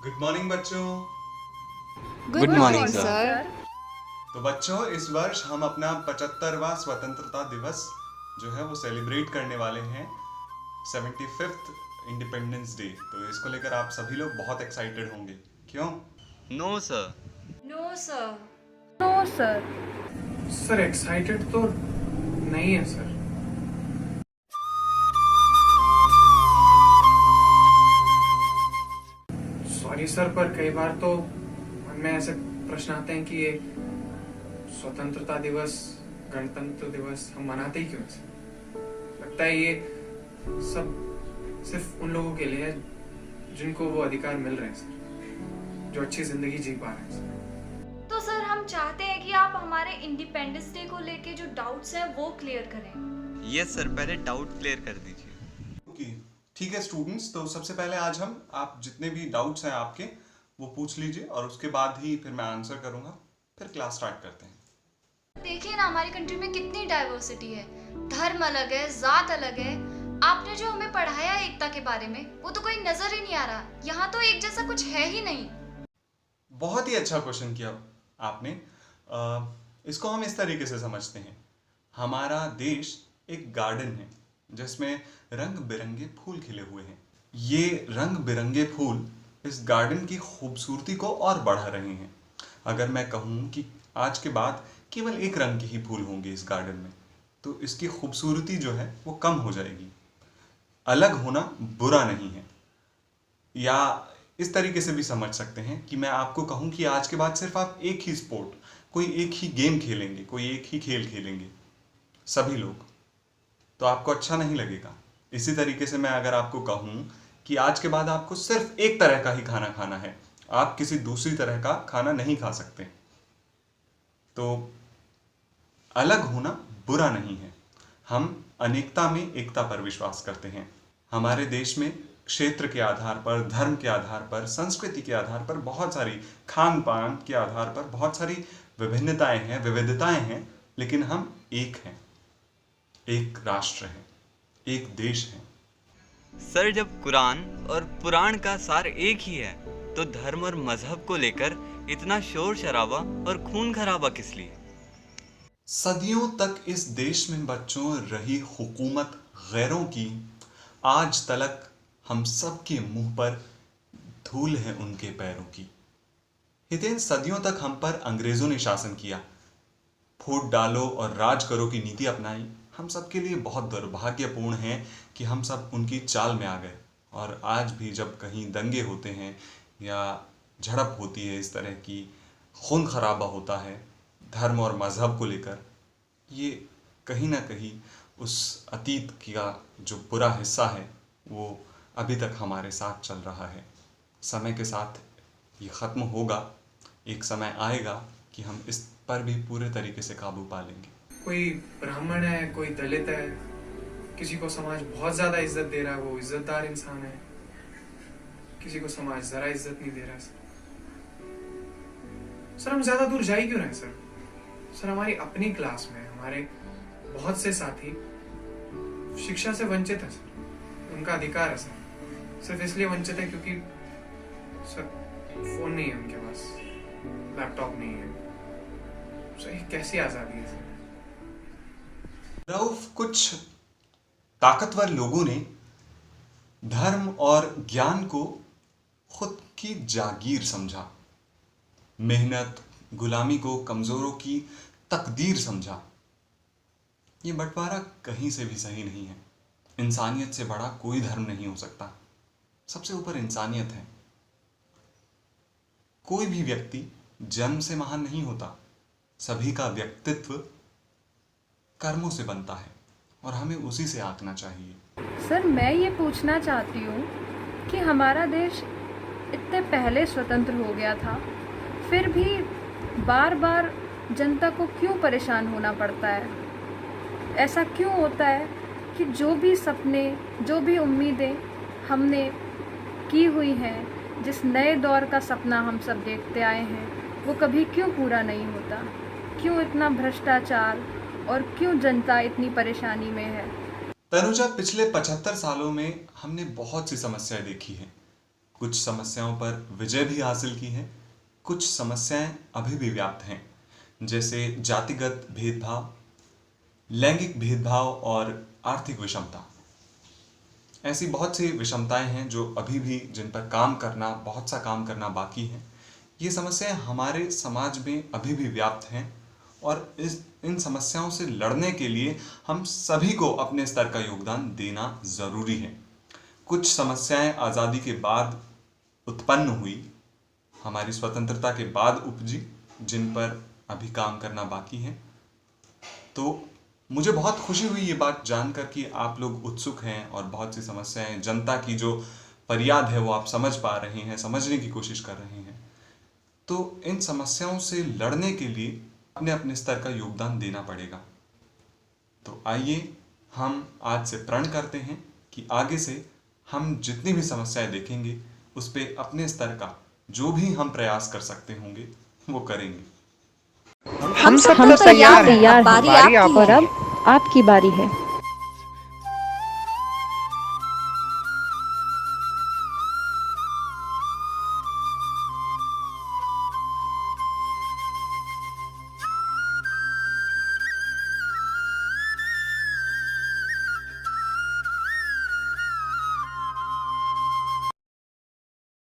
Good morning बच्चों। Good morning sir. तो बच्चों, इस वर्ष हम अपना 75वां स्वतंत्रता दिवस जो है वो सेलिब्रेट करने वाले हैं, 75th इंडिपेंडेंस डे। तो इसको लेकर आप सभी लोग बहुत एक्साइटेड होंगे, क्यों? No sir. No sir. No sir. Sir excited तो नहीं है सर। सॉरी सर, पर कई बार तो मन में ऐसे प्रश्न आते हैं कि ये स्वतंत्रता दिवस, गणतंत्र दिवस हम मनाते ही क्यों सर? लगता है ये सब सिर्फ उन लोगों के लिए है जिनको वो अधिकार मिल रहे हैं सर, जो अच्छी जिंदगी जी पा रहे हैं सर। तो सर हम चाहते हैं कि आप हमारे इंडिपेंडेंस डे को लेके जो डाउट्स हैं वो क्लियर करें। यस सर, पहले डाउट क्लियर कर दीजिए। ओके, ठीक है स्टूडेंट्स। तो सबसे पहले आज हम आप जितने भी डाउट्स हैं आपके वो पूछ लीजिए और उसके बाद ही फिर मैं आंसर करूंगा। फिर क्लास स्टार्ट करते हैं। देखिए ना, हमारी कंट्री में कितनी डाइवर्सिटी है, धर्म अलग है, जात अलग है। आपने जो हमें पढ़ाया है एकता के बारे में, वो तो कोई नजर ही नहीं आ रहा। यहाँ तो एक जैसा कुछ है ही नहीं। बहुत ही अच्छा क्वेश्चन किया आपने। इसको हम इस तरीके से समझते हैं, हमारा देश एक गार्डन है जिसमें रंग बिरंगे फूल खिले हुए हैं। ये रंग बिरंगे फूल इस गार्डन की खूबसूरती को और बढ़ा रहे हैं। अगर मैं कहूँ कि आज के बाद केवल एक रंग के ही फूल होंगे इस गार्डन में, तो इसकी खूबसूरती जो है वो कम हो जाएगी। अलग होना बुरा नहीं है। या इस तरीके से भी समझ सकते हैं कि मैं आपको कहूं कि आज के बाद सिर्फ आप एक ही स्पोर्ट, कोई एक ही गेम खेलेंगे, कोई एक ही खेल खेलेंगे सभी लोग, तो आपको अच्छा नहीं लगेगा। इसी तरीके से मैं अगर आपको कहूं कि आज के बाद आपको सिर्फ एक तरह का ही खाना खाना है, आप किसी दूसरी तरह का खाना नहीं खा सकते, तो अलग होना बुरा नहीं है। हम अनेकता में एकता पर विश्वास करते हैं। हमारे देश में क्षेत्र के आधार पर, धर्म के आधार पर, संस्कृति के आधार पर, बहुत सारी खान पान के आधार पर बहुत सारी विभिन्नताएं हैं, विविधताएं हैं, लेकिन हम एक हैं, एक राष्ट्र है, एक देश है। सर, जब कुरान और पुराण का सार एक ही है, तो धर्म और मजहब को लेकर इतना शोर शराबा और खून खराबा किस लिए? सदियों तक इस देश में बच्चों रही हुकूमत गैरों की, आज तलक हम सब के मुंह पर धूल है उनके पैरों की। हितेन, सदियों तक हम पर अंग्रेजों ने शासन किया, फूट डालो और राज करो की नीति अपनाई। हम सब के लिए बहुत दुर्भाग्यपूर्ण है कि हम सब उनकी चाल में आ गए। और आज भी जब कहीं दंगे होते हैं या झड़प होती है, इस तरह की खून खराबा होता है धर्म और मजहब को लेकर, ये कहीं ना कहीं उस अतीत का जो बुरा हिस्सा है वो अभी तक हमारे साथ चल रहा है। समय के साथ ये ख़त्म होगा। एक समय आएगा कि हम इस पर भी पूरे तरीके से काबू पा लेंगे। कोई ब्राह्मण है, कोई दलित है, किसी को समाज बहुत ज्यादा इज्जत दे रहा है, वो इज्जतदार इंसान है, किसी को समाज जरा इज्जत नहीं दे रहा है। सर हम ज्यादा दूर जा ही क्यों रहे सर? सर हमारी अपनी क्लास में हमारे बहुत से साथी शिक्षा से वंचित है सर। उनका अधिकार है सर, सिर्फ इसलिए वंचित है क्योंकि सर फोन नहीं है उनके पास, लैपटॉप नहीं है। सर ये कैसी आजादी है सर? रऊफ, कुछ ताकतवर लोगों ने धर्म और ज्ञान को खुद की जागीर समझा, मेहनत गुलामी को कमजोरों की तकदीर समझा। ये बंटवारा कहीं से भी सही नहीं है। इंसानियत से बड़ा कोई धर्म नहीं हो सकता। सबसे ऊपर इंसानियत है। कोई भी व्यक्ति जन्म से महान नहीं होता। सभी का व्यक्तित्व कर्मों से बनता है और हमें उसी से आंकना चाहिए। सर मैं ये पूछना चाहती हूँ कि हमारा देश इतने पहले स्वतंत्र हो गया था, फिर भी बार बार जनता को क्यों परेशान होना पड़ता है? ऐसा क्यों होता है कि जो भी सपने, जो भी उम्मीदें हमने की हुई हैं, जिस नए दौर का सपना हम सब देखते आए हैं, वो कभी क्यों पूरा नहीं होता? क्यों इतना भ्रष्टाचार और क्यों जनता इतनी परेशानी में है? तनुजा, पिछले 75 सालों में हमने बहुत सी समस्याएं देखी हैं। कुछ समस्याओं पर विजय भी हासिल की है। कुछ समस्याएं अभी भी व्याप्त हैं, जैसे जातिगत भेदभाव, लैंगिक भेदभाव और आर्थिक विषमता। ऐसी बहुत सी विषमताएं हैं जो अभी भी जिन पर बहुत सा काम करना बाकी है। ये समस्याएं हमारे समाज में अभी भी व्याप्त हैं और इन समस्याओं से लड़ने के लिए हम सभी को अपने स्तर का योगदान देना ज़रूरी है। कुछ समस्याएं आज़ादी के बाद उत्पन्न हुई, हमारी स्वतंत्रता के बाद उपजी, जिन पर अभी काम करना बाकी है। तो मुझे बहुत खुशी हुई ये बात जानकर कि आप लोग उत्सुक हैं और बहुत सी समस्याएं, जनता की जो फरियाद है वो आप समझ पा रहे हैं, समझने की कोशिश कर रहे हैं। तो इन समस्याओं से लड़ने के लिए अपने अपने स्तर का योगदान देना पड़ेगा। तो आइए हम आज से प्रण करते हैं कि आगे से हम जितनी भी समस्याएं देखेंगे उस पे अपने स्तर का जो भी हम प्रयास कर सकते होंगे वो करेंगे। हम सब तो तैयार हैं, तैयार बारी हैं आपकी और है। अब आपकी बारी है।